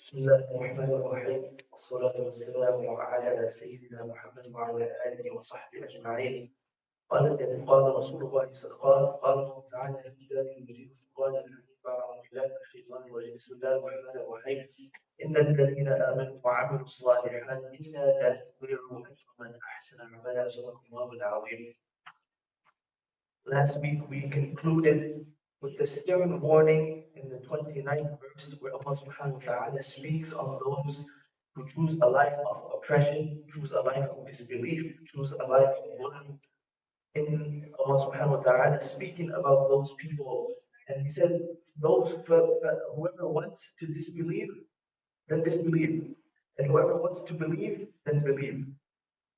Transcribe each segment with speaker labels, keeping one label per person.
Speaker 1: بسم الله الرحمن الرحيم والصلاة والسلام على سيدنا محمد وعلى آله وصحبه أجمعين. قال رسول الله صلى الله عليه وسلم قال الله تعالى في كتابه المجيد القرآن الحكيم أعوذ بالله من الشيطان الرجيم بسم الله الرحمن الرحيم إن الذين آمنوا وعملوا الصالحات إنا لا نضيع أجر من أحسن عملا صدق الله العظيم. Last week we concluded with the stern warning in the 29th verse where Allah subhanahu wa ta'ala speaks on those who choose a life of oppression, choose a life of disbelief, choose a life of dhulm. In Allah subhanahu wa ta'ala speaking about those people, and He says, whoever wants to disbelieve, then disbelieve. And whoever wants to believe, then believe.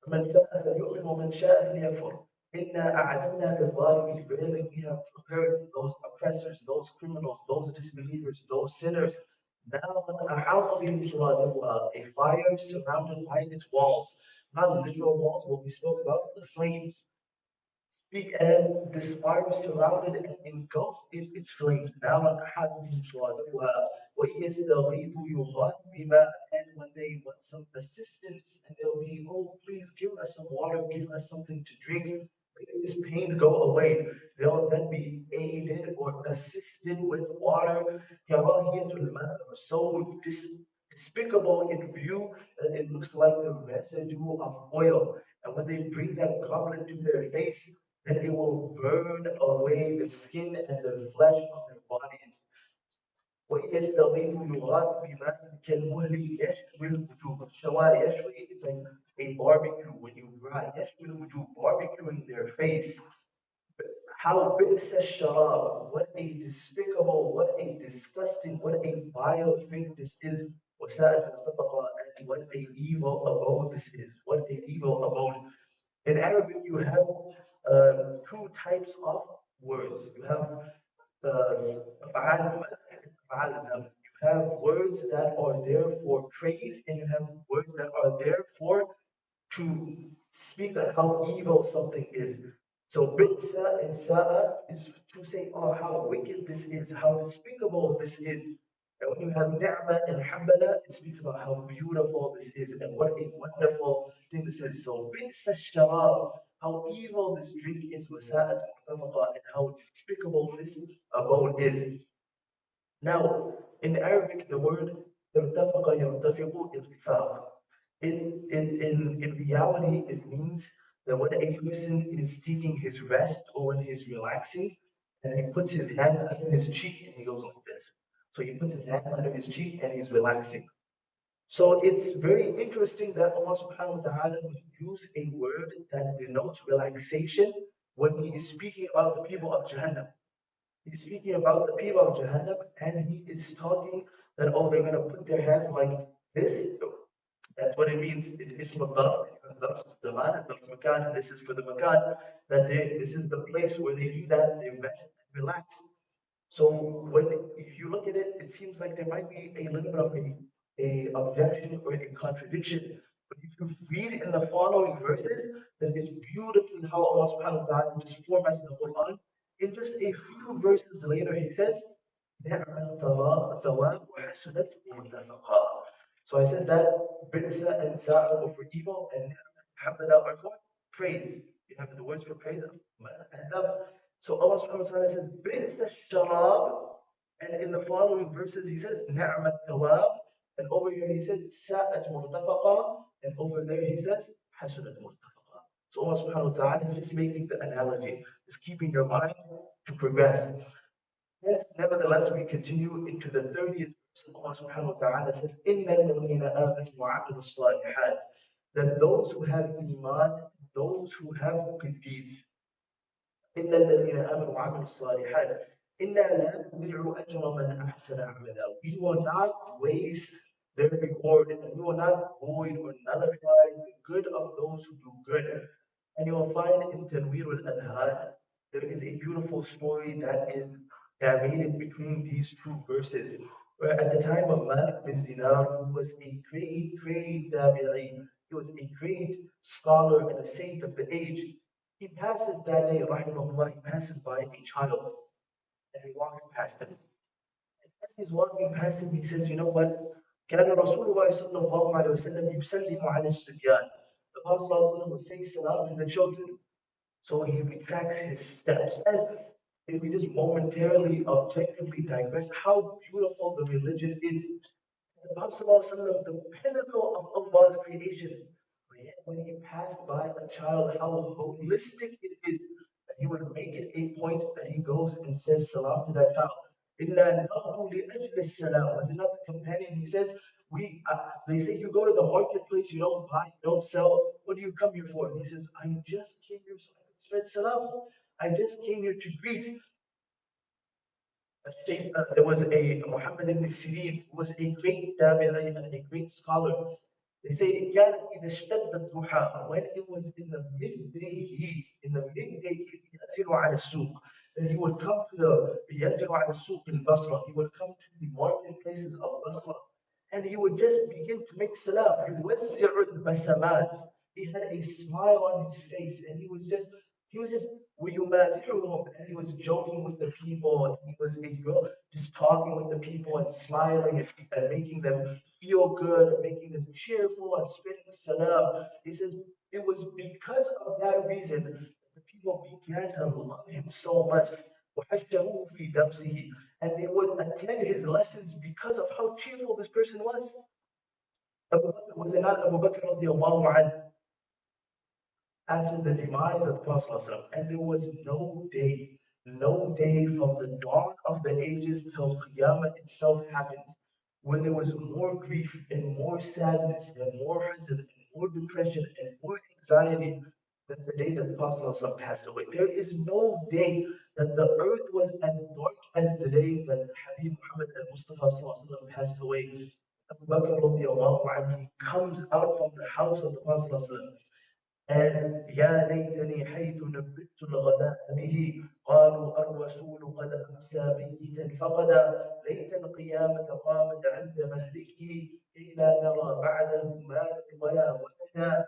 Speaker 1: من شاء فليؤمن ومن شاء فليكفر. إنا أعددنا للظالمين. Verily we have prepared those oppressors, those criminals, those disbelievers, those sinners. Now أحاط بهم سرادقها, a fire surrounded by its walls. Not literal walls, what we spoke about, the flames. Speak, and this fire surrounded and engulfed in its flames. Now أحاط بهم سرادقها ويستغيث يغاث بماء. And when they want some assistance and they'll be, oh, please give us some water, give us something to drink, make this pain go away. They'll then be aided or assisted with water. كراهية الماء, so despicable in view that it looks like the residue of oil. And when they bring that goblet to their face, then it will burn away the skin and the flesh of their bodies. ويستغيث يغاث بماء كالمهل يشوي الوجوه. الشواء يشوي is like a barbecue when you dry. يشوي الوجوه, barbecuing their face. How بئس الشراب, what a despicable, what a disgusting, what a vile thing this is. وساءت مرتفقة, and what a evil abode this is. What a evil abode. In Arabic, you have two types of words. You have أفعال أفعال. You have words that are there for praise, and you have words that are there for to speak on how evil something is. So bitsa and sa'a is to say, oh, how wicked this is, how despicable this is. And when you have ni'mah and hamdala, it speaks about how beautiful this is and what a wonderful thing this is. So bitsa sharab, how evil this drink is, wasa'at murtafaqa, and how despicable this abode is. Now, in Arabic, the word irtafaqa yartafiqu irtifaq. In reality, it means that when a person is taking his rest or when he's relaxing, and he puts his hand under his cheek and he goes like this. So he puts his hand under his cheek and he's relaxing. So it's very interesting that Allah subhanahu wa ta'ala would use a word that denotes relaxation when He is speaking about the people of Jahannam. He's speaking about the people of Jahannam, and he is talking that, oh, they're going to put their hands like this. That's what it means. It's ism al-darf. Darf is the man, and darf makan. This is for the makan. This is the place where they do that, they rest and relax. So when if you look at it, it seems like there might be a little bit of a objection or a contradiction. But if you read in the following verses, then it's beautifully how Allah subhanahu wa ta'ala just formats the Quran. In just a few verses later, He says, نعم الثواب وحسنت مرتفقا. So I said that Bisa and Sa'a are for evil and Hamada are for praise. You have the words for praise and love. So Allah subhanahu wa ta'ala says, Bisa sharab. And in the following verses, He says, Ni'mat thawab. And over here, He says, Sa'at murtafaqa. And over there, He says, Hasunat murtafaqa. So Allah subhanahu wa ta'ala is just making the analogy, is keeping your mind to progress. Yes, nevertheless, we continue into the 30th verse. Allah subhanahu wa ta'ala says, إِنَّ الَّذِينَ آمَنُوا وَعَمِلُوا الصَّالِحَاتِ, that those who have iman, those who have good deeds, إِنَّ الَّذِينَ آمَنُوا وَعَمِلُوا الصَّالِحَاتِ إِنَّا لَا نُضِيعُ أَجْرَ مَنْ أَحْسَنَ عَمَلًا. We will not waste their reward, and we will not void or nullify the good of those who do good. And you will find in Tanweer al-Adhan, there is a beautiful story that is narrated between these two verses. Where at the time of Malik bin Dinar, who was a great tabi'i, he was a great scholar and a saint of the age, he passes that day, rahimahullah, he passes by a child and he walks past him. And as he's walking past him, he says, you know what? كان رسول الله صلى الله عليه وسلم يسلم على الصبيان. The Prophet صلى الله عليه وسلم would say salam to the children. So he retracts his steps. And if we just momentarily, objectively digress, how beautiful the religion is. The Prophet ﷺ, the pinnacle of Allah's creation. But yet when he passed by a child, how holistic it is that he would make it a point that he goes and says salam to that child. إِلَّا نَغْدُو لِأَجْلِ السَّلَامِ. Was it not the companion? He says, they say you go to the marketplace, you don't buy, you don't sell. What do you come here for? And he says, I just came here so I could spread salam. I just came here to greet. There was a Muhammad ibn Sirin who was a great tabi'i and a great scholar. They say كان إذا اشتد الضحى, when it was in the midday heat, ينزل على السوق. And he would come to ينزل على السوق in Basra. He would come to the marketplaces of Basra and he would just begin to make salam. يوزع البسمات. He had a smile on his face and he was just ويمازحهم, and he was joking with the people and he was just talking with the people and smiling and making them feel good and making them cheerful and spreading salam. He says it was because of that reason that the people began to love him so much. وحشروه في درسه, and they would attend his lessons because of how cheerful this person was. Was it not Abu Bakr radiallahu anhu after the demise of the Prophet ﷺ, and there was no day from the dawn of the ages till Qiyamah itself happens, where there was more grief and more sadness and more hazard and more depression and more anxiety than the day that the Prophet ﷺ passed away. There is no day that the earth was as dark as the day that Habib Muhammad al-Mustafa ﷺ passed away. Abu Bakr radiallahu anhu, he comes out from the house of the Prophet ﷺ, and يا ليتني حيث نبت الغداء به قالوا الرسول قد أمسى ميتا فغدا ليت القيامة قامت عند مهلكه كي لا نرى بعده مالا ولا ولدا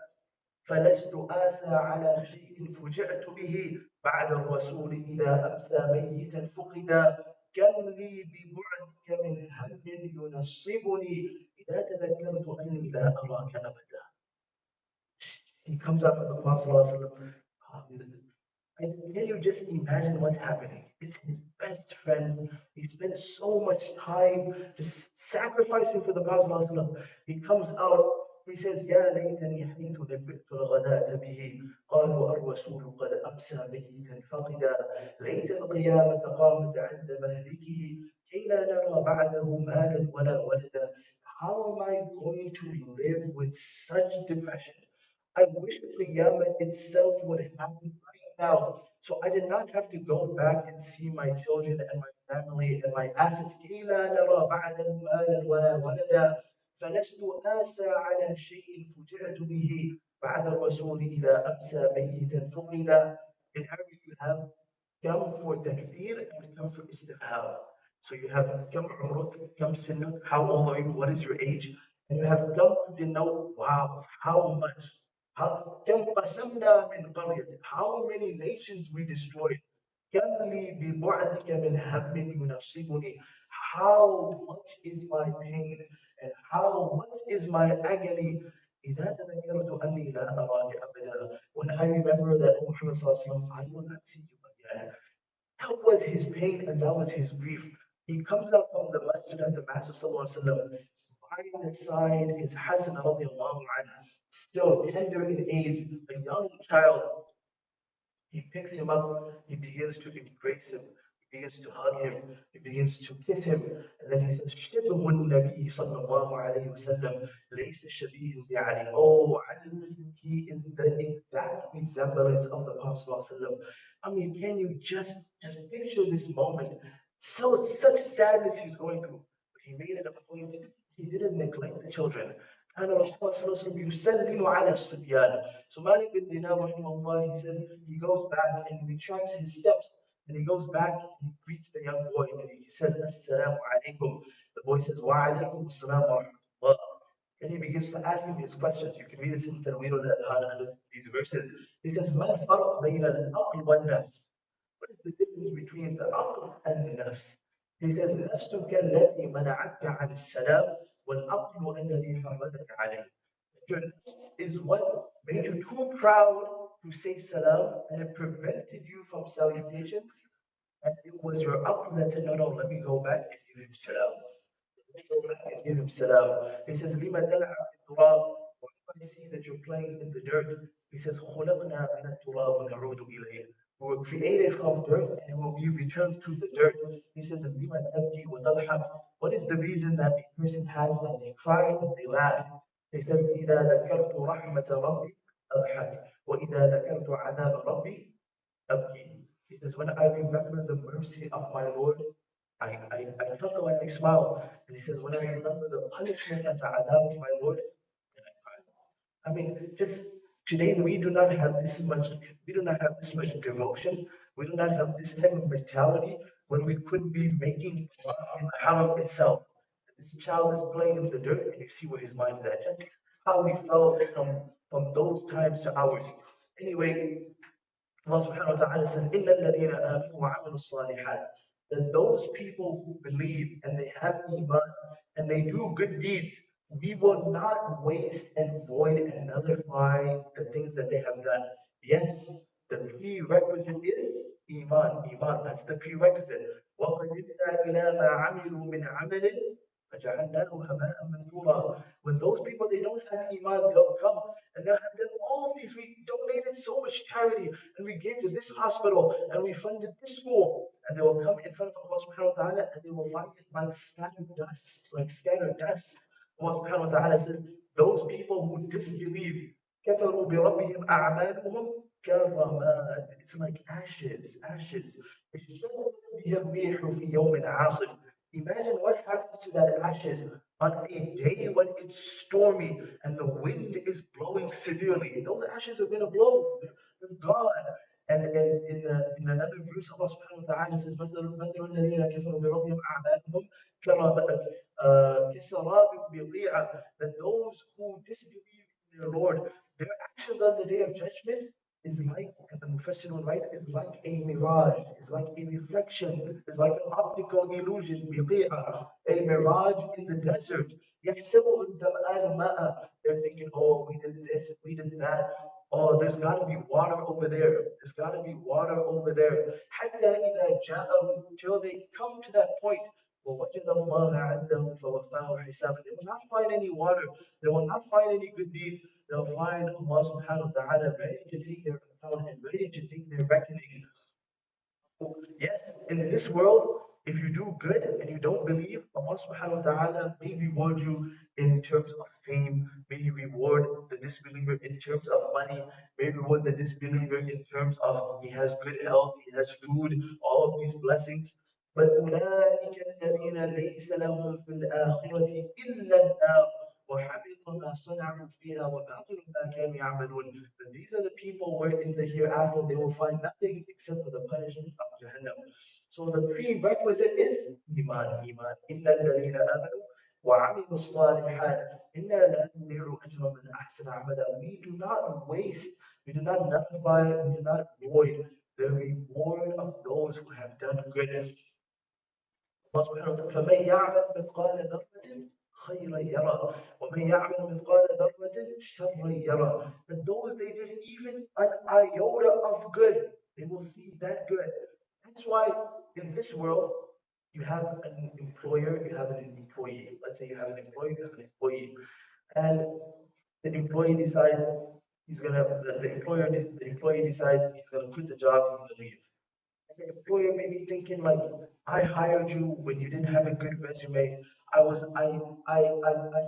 Speaker 1: فلست آسى على شيء فجعت به بعد الرسول إذا أمسى ميتا فقدا كم لي ببعدك من هم ينصبني إذا تذكرت أني لا أراك أبدا. He comes up with the Prophet ﷺ. And can you just imagine what's happening? It's his best friend. He spent so much time just sacrificing for the Prophet ﷺ. He comes out, he says, يا ليتني حيث نبئت الغداة به قالوا الرسول قد أمسى ميتا فقدا ليت القيامة قامت عند مهلكه كي لا نرى بعده مالا ولا ولدا. How am I going to live with such depression? I wish the Qiyamah itself would happen right now. So I did not have to go back and see my children and my family and my assets. كي لا نرى بعده مالا ولا ولدا فلست آسى على شيء فجعت به بعد الرسول إذا أمسى ميتا فقدا. In Arabic you have come for takfir and come for istifham. So you have come umruk, come sinuk, how old are you, what is your age? And you have come to denote, wow, how much. كم قسمنا من قرية, how many nations we destroyed. كم لي ببعدك من هم ينصبني, how much is my pain and how much is my agony. إذا تذكرت أني لا أراك أبدا, when I remember that Muhammad صلى الله عليه وسلم, I will not see you again. That was his pain and that was his grief. He comes out from the masjid of the Master Sallallahu Alaihi Wasallam. By his side is Hassan radiallahu anhu, still tender in age, a young child. He picks him up, he begins to embrace him, he begins to hug him, he begins to kiss him, and then he says, شبه النبي صلى الله عليه وسلم ليس شبيه بعلي. Oh, Ali, he is the exact resemblance of the Prophet صلى الله عليه وسلم. I mean, can you just picture this moment? So such sadness he's going through. But he made it a point. He didn't neglect the children. كان الرسول صلى الله عليه وسلم يسلم على الصبيان. So Malik bin Dinar, rahimahullah, he says he goes back and retracts his steps and he goes back and he greets the young boy and he says, Assalamu alaikum. The boy says, Wa alaikum assalam wa rahmatullah. And he begins to ask him his questions. You can read this in Tanwir al-Adhan under these verses. He says, ما الفرق بين العقل والنفس? What is the difference between the aql and the nafs? He says, نفسك التي منعتك عن السلام والعقل الذي حمدك عليه. Your nafs is what made you too proud to say salam and it prevented you from salutations. And it was your aql that said, no, no, let me go back and give him salam. Give him salam. He says, لِمَ تَلْعَبْ بِالتُّرَابِ. When I see that you're playing in the dirt, he says, خُلَقْنَا مِنَ التُّرَابِ وَنَعُودُ إِلَيْهِ. We were created from dirt and will be returned to the dirt. He says, لِمَ تَبْكِي وَتَضْحَكْ. What is the reason that a person has that they cry and they laugh? He says, إِذَا ذَكَرْتُ رَحْمَةَ رَبِّي أَضْحَكْ وَإِذَا ذَكَرْتُ عَذَابَ رَبِّي أبكي. He says, when I remember the mercy of my Lord, I chuckle and I smile. And he says, when I remember the punishment and the adab of my Lord, then I cry. I mean, just today we do not have this much, we do not have this much devotion. We do not have this type of mentality when we could be making in the haram itself. This child is playing in the dirt, and you see where his mind is at. Just how we felt from those times to ours. Anyway, Allah subhanahu wa ta'ala says, إِلَّا الَّذِينَ آمَنُوا وَعَمِلُوا الصَّالِحَاتِ. That those people who believe and they have iman and they do good deeds, we will not waste and void and nullify the things that they have done. Yes, the prerequisite is iman. Iman, that's the prerequisite. وَقَدِمْنَا إِلَى مَا عَمِلُوا مِنْ عَمَلٍ فَجَعَلْنَاهُ هَبَاءً مَنْثُورًا. When those people they don't have iman, they'll come and they'll have done all of these. We donated so much charity and we gave to this hospital and we funded this school. And they will come in front of Allah subhanahu wa ta'ala and they will find it like scattered dust, like scattered dust. Allah subhanahu wa ta'ala said, those people who disbelieve, كفروا بربهم أعمالهم كرماد. It's like ashes, ashes. اشتدت به الريح في يوم عاصف. Imagine what happens to that ashes on a day when it's stormy and the wind is blowing severely. Those ashes are going to blow. They're gone. And in another verse, Allah subhanahu wa ta'ala says, مثل الذين كفروا بربهم أعمالهم كسراب بقيعة. That those who disbelieve in their Lord, their actions on the day of judgment is like, and the Mufassirun write, is like a mirage, is like a reflection, is like an optical illusion, بقيعة, a mirage in the desert. يحسبه الظمآن ماء. They're thinking, oh, we did this, we did that. Oh, there's got to be water over there. There's got to be water over there. حتى إذا جاءه, till they come to that point. ووجد الله عنده فوفاه حسابه. They will not find any water. They will not find any good deeds. They'll find Allah subhanahu wa ta'ala ready to take their account and ready to take their reckoning. Yes, in this world, if you do good and you don't believe, Allah subhanahu wa ta'ala may reward you in terms of fame, may reward the disbeliever in terms of money, may reward the disbeliever in terms of he has good health, he has food, all of these blessings. But أولئك الذين ليس لهم في الآخرة إلا النار وحبط ما صنعوا فيها وباطل ما كانوا يعملون. But these are the people where in the hereafter they will find nothing except for the punishment of Jahannam. So the prerequisite is Iman, Iman. إلا الذين آمنوا وعملوا الصالحات إنا لا نضيع أجر من أحسن عملا. We do not waste, we do not nullify, we do not void the reward of those who have done good. الله سبحانه وتعالى فمن يعمل مثقال ذرة خيرا يرى ومن يعمل مثقال ذرة شرا يرى. And those they did even an iota of good, they will see that good. That's why in this world you have an employer, you have an employee. Let's say you have an employer, you have an employee, and the employee decides the employee decides he's gonna quit the job, he's gonna leave. The employer may be thinking like, I hired you when you didn't have a good resume. I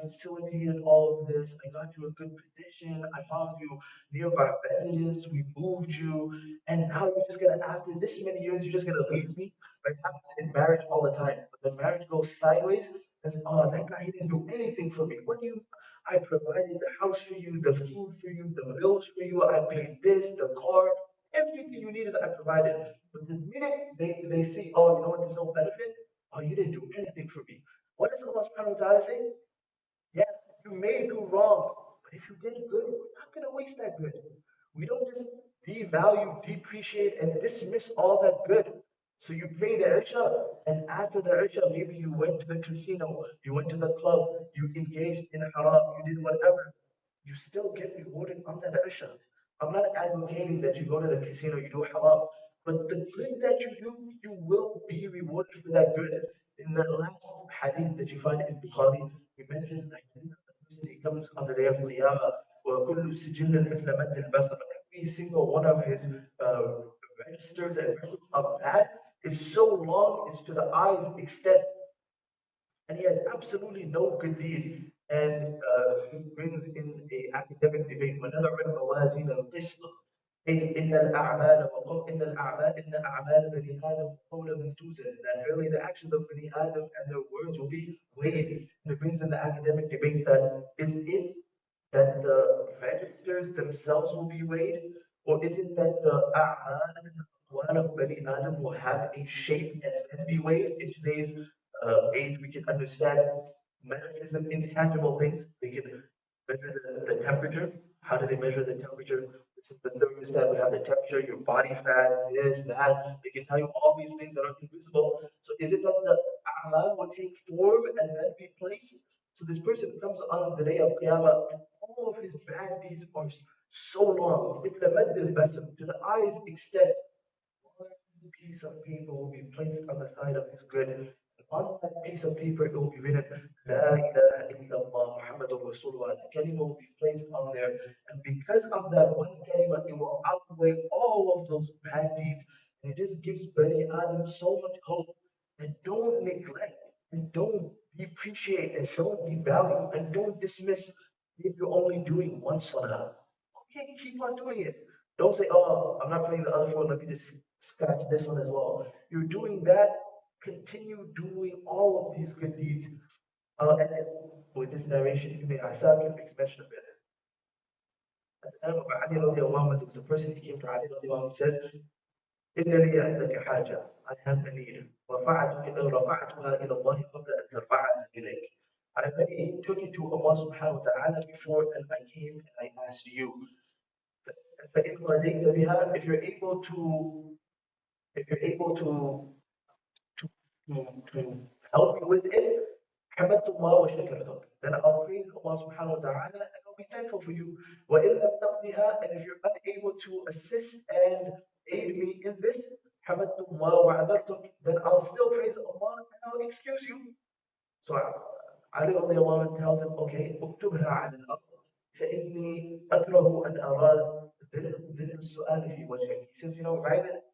Speaker 1: facilitated all of this. I got you a good position. I found you nearby residence. We moved you, and now you're just gonna after this many years, you're just gonna leave me. Right? It happens in marriage all the time. But the marriage goes sideways. And oh, that guy didn't do anything for me. What do you? I provided the house for you, the food for you, the bills for you. I paid this, the car. Everything you needed, I provided. But the minute they see, oh, you know what, there's no benefit, oh, you didn't do anything for me. What does Allah subhanahu wa ta'ala say? Yeah, you may do wrong, but if you did good, we're not going to waste that good. We don't just devalue, depreciate, and dismiss all that good. So you pray the Isha, and after the Isha, maybe you went to the casino, you went to the club, you engaged in haram, you did whatever. You still get rewarded under the Isha. I'm not advocating that you go to the casino, you do haram, but the good that you do, you will be rewarded for that good. In the last hadith that you find in Bukhari, he mentions that the person he comes on the day of Qiyamah, وَكُلُّ سِجِلٍّ مِثْلَ مَدِّ الْبَصَرِ. Every single one of his registers and records of bad is so long, it's to the eye's extent, and he has absolutely no good deed. And this brings in a academic debate. وَنَضَعُ الْمَوَازِينَ الْقِسْطَ أي إن الأعمال إن أعمال بني آدم قولا توزن, that really the actions of Bani Adam and their words will be weighed. And it brings in the academic debate that is it that the registers themselves will be weighed, or is it that the a'mal and the aqwal of Bani Adam will have a shape and then be weighed? In today's age, we can understand mechanism, intangible things. They can measure the temperature. How do they measure the temperature? This is the thermostat. We have the temperature, your body fat, this, that. They can tell you all these things that are invisible. So is it that the a'mal will take form and then be placed? So this person comes on the day of Qiyamah, and all of his bad deeds are so long. مثل مد البصر, to the eye's extent. One piece of paper will be placed on the side of his good. And on that piece of paper, it will be written, La ilaha illallah Muhammadur Rasulullah. The kalima will be placed on there. And because of that one kalima, it will outweigh all of those bad deeds. And it just gives Bani Adam so much hope. And don't neglect, and don't depreciate, and don't devalue, and don't dismiss if you're only doing one salah. Okay, keep on doing it. Don't say, oh, I'm not praying the other four, let me just scratch this one as well. You're doing that, continue doing all of these good deeds. And then with this narration, Ibn Asakir makes mention of it. At the time of Ali radiallahu anhu, there was a person who came to Ali radiallahu anhu, says, إن لي عندك حاجة, I have a need. رفعتها إلى الله قبل أن ترفعها إليك. I already took it to Allah subhanahu wa ta'ala before, and I came and I asked you. فإن قضيت بها, if you're able to, to help me with it, حمدت الله وشكرته. Then I'll praise Allah subhanahu wa ta'ala and I'll be thankful for you. وإن لم تقضها, and if you're unable to assist and aid me in this, حمدت الله وعذرتك, then I'll still praise Allah and I'll excuse you. So Ali radiallahu anhu tells him, okay, اكتبها على الأرض فإني أكره أن أرى ذل السؤال في وجهك. He says, write it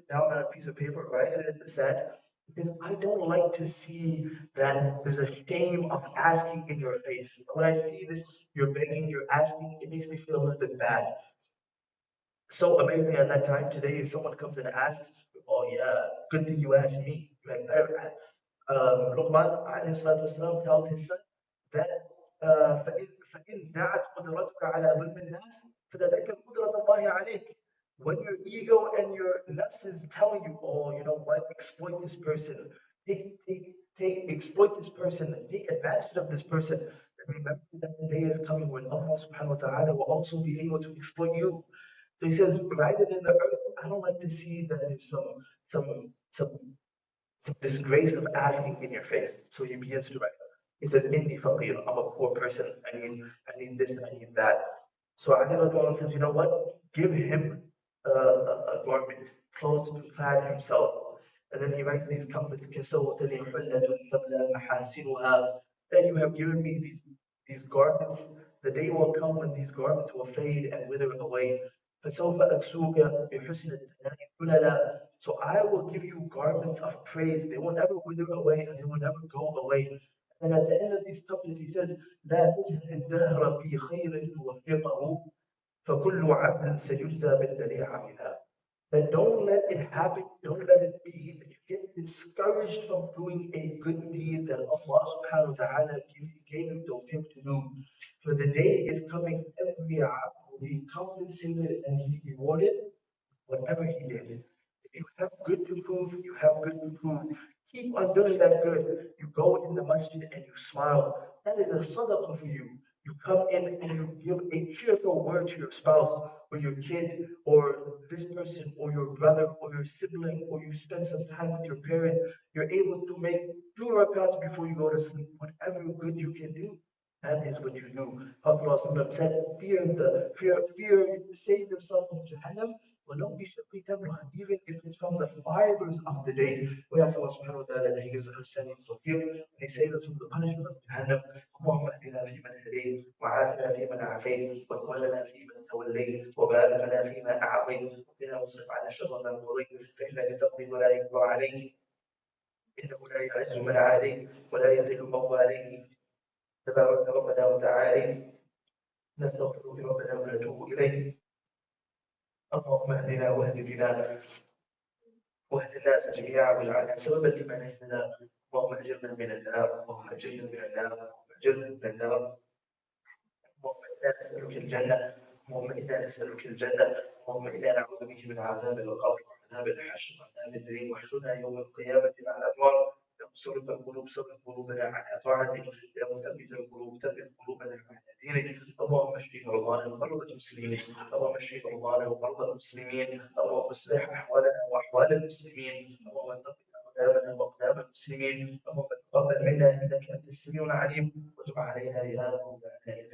Speaker 1: down on a piece of paper, write it in the sand, because I don't like to see that there's a shame of asking in your face. When I see this, you're begging, you're asking, it makes me feel a little bit bad. So amazing at that time. Today, if someone comes and asks, oh yeah, good thing you asked me. You had better ask. Luqman alayhi salatu wasalam tells his son that فإن دعت قدرتك على ظلم الناس فتذكر قدرة الله عليك. When your ego and your nafs is telling you, oh, you know what, exploit this person, exploit this person, and take advantage of this person, then remember that the day is coming when Allah subhanahu wa ta'ala will also be able to exploit you. So he says, write it in the earth. I don't like to see that there's some some disgrace of asking in your face. So he begins to write. He says, Inni faqir, I'm a poor person. I need this, I need that. So Ali Radwan says, you know what? Give him a garment, clothes to clad himself. And then he writes these couplets, كَسَوْتَ لِي حُلَّةٌ تَبْلَى مَحَاسِنُهَا. Then you have given me these garments. The day will come when these garments will fade and wither away. فَسَوْفَ أَكْسُوكَ بِحُسْنِ الثَّنَاءِ حُلَلًا. So I will give you garments of praise. They will never wither away and they will never go away. And at the end of these couplets, he says, لا تزهد الدهر في خير توفقه فكل عبد سيجزى بالذي عمله. Then don't let it happen, don't let it be that you get discouraged from doing a good deed that Allah subhanahu wa ta'ala gave him tawfiq to do. For the day is coming, every abd will be compensated and be rewarded whatever he did. If you have good to prove, you have good to prove. Keep on doing that good. You go in the masjid and you smile. That is a sadaqah for you. You come in and you give a cheerful word to your spouse or your kid or this person or your brother or your sibling, or you spend some time with your parent. You're able to make 2 rakats before you go to sleep. Whatever good you can do, that is what you do. Prophet said, fear, save yourself from Jahannam, ولو بشق تمرة, even if it's from the fibers of the day. We ask Allah subhanahu wa ta'ala that He gives us understanding and tawfiq, and He saves us from the punishment of Jahannam. اللهم اهدنا فيمن هديت، وعافنا فيمن عافيت، وتولنا فيمن توليت، وبارك لنا فيما أعطيت، وقنا واصرف عنا شر ما قضيت، فإنك تقضي ولا يقضى عليك، إنه لا يعز من عاديت ولا يذل من واليت، تبارك ربنا وتعالى. نستغفرك ربنا ونتوب إليك. اللهم اهدنا واهد بنا واهد الناس جميعا واجعلنا سببا لمن اهتدى. اللهم اجرنا من النار، اللهم اجرنا من النار، اللهم اجرنا من النار. اللهم انا نسالك الجنه، اللهم انا نسالك الجنه، اللهم انا نعوذ بك من عذاب القبر وعذاب الحشر وعذاب الدين، واحشرنا يوم القيامه مع الابرار. يا مصرف القلوب صرف قلوبنا على طاعتك، يا مثبت القلوب ثبت قلوبنا على دينك. اللهم اشف مرضانا ومرضى المسلمين، اللهم اشف مرضانا ومرضى المسلمين، اللهم اصلح احوالنا واحوال المسلمين، اللهم ثبت اقدامنا واقدام المسلمين. اللهم تقبل منا انك انت السميع العليم، وتب علينا يا مولانا انك انت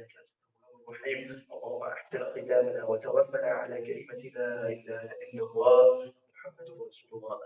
Speaker 1: الرحيم. اللهم احسن ختامنا وتوفنا على كلمه لا اله الا الله محمد رسول الله.